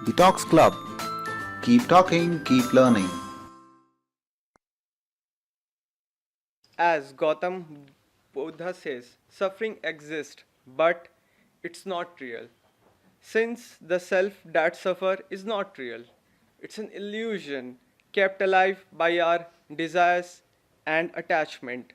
The Talks Club. Keep talking, keep learning. As Gautam Buddha says, suffering exists, but it's not real. Since the self that suffer is not real, it's an illusion kept alive by our desires and attachment.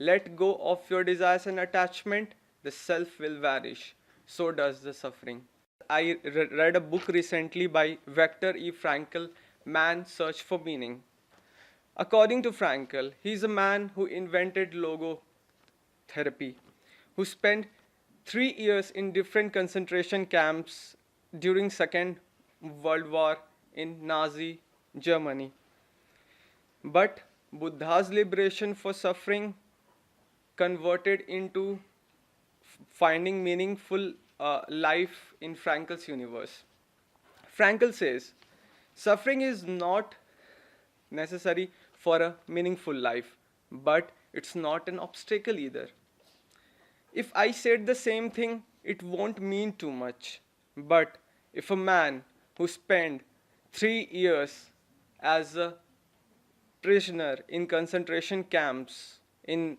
Let go of your desires and attachment, the self will vanish. So does the suffering. I read a book recently by Victor E Frankl, Man's Search for Meaning. According to Frankl, he is a man who invented logo therapy, who spent 3 years in different concentration camps during Second World War in Nazi Germany. But Buddha's liberation for suffering converted into finding meaningful life in Frankl's universe. Frankl says, suffering is not necessary for a meaningful life, but it's not an obstacle either. If I said the same thing, it won't mean too much. But if a man who spent 3 years as a prisoner in concentration camps in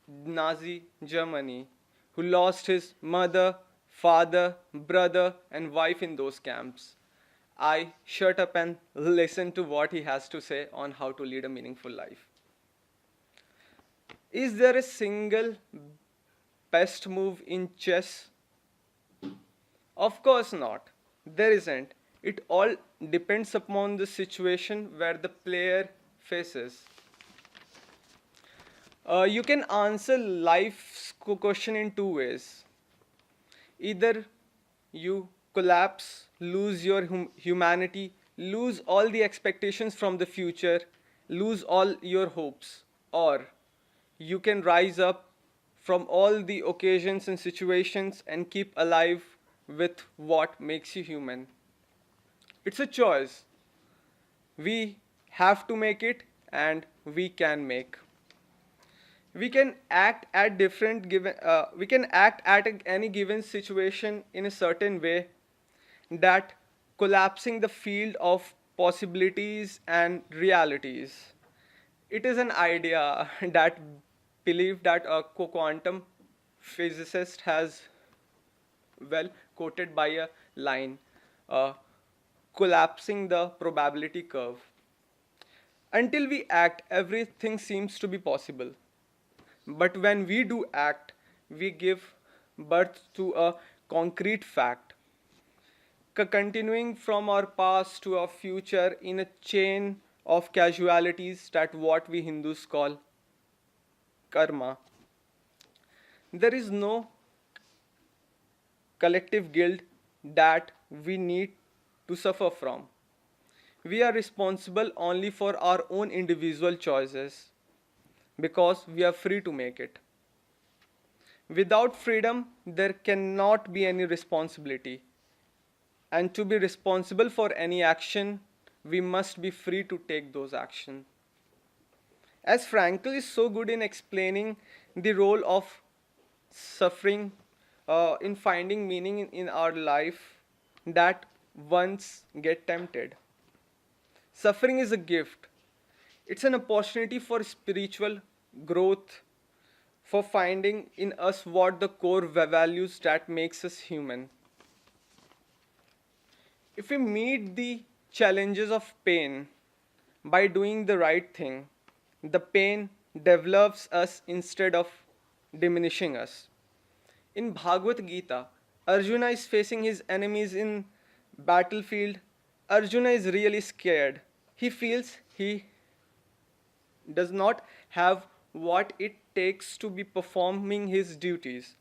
Nazi Germany, who lost his mother, father, brother, and wife in those camps, I shut up and listen to what he has to say on how to lead a meaningful life. Is there a single best move in chess? Of course not. There isn't. It all depends upon the situation where the player faces. You can answer life's question in two ways. Either you collapse, lose your humanity, lose all the expectations from the future, lose all your hopes, or you can rise up from all the occasions and situations and keep alive with what makes you human. It's a choice. We have to make it and we can make. We can act at different given we can act at any given situation in a certain way that collapsing the field of possibilities and realities. It is an idea that believe that a quantum physicist has well quoted by a line, uh, collapsing the probability curve. Until we act, everything seems to be possible. But when we do act, we give birth to a concrete fact, continuing from our past to our future in a chain of casualities that what we Hindus call karma. There is no collective guilt that we need to suffer from. We are responsible only for our own individual choices because we are free to make it. Without freedom, there cannot be any responsibility. And to be responsible for any action, we must be free to take those actions. As Frankl is so good in explaining the role of suffering in finding meaning in our life, that once get tempted. Suffering is a gift. It's an opportunity for spiritual growth, for finding in us what the core values that makes us human. If we meet the challenges of pain by doing the right thing, the pain develops us instead of diminishing us. In Bhagavad Gita, Arjuna is facing his enemies in battlefield. Arjuna is really scared. He feels he does not have what it takes to be performing his duties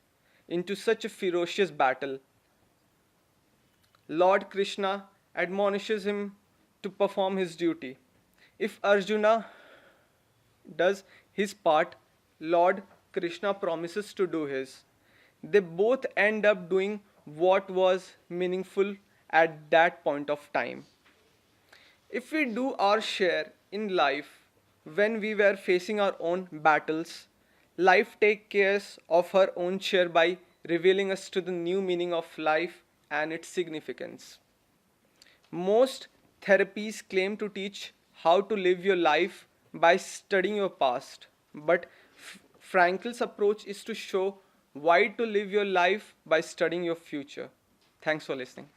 into such a ferocious battle. Lord Krishna admonishes him to perform his duty. If Arjuna does his part, Lord Krishna promises to do his. They both end up doing what was meaningful at that point of time. If we do our share in life when we were facing our own battles, life takes care of her own share by revealing us to the new meaning of life and its significance. Most therapies claim to teach how to live your life by studying your past, but Frankl's approach is to show why to live your life by studying your future. Thanks for listening.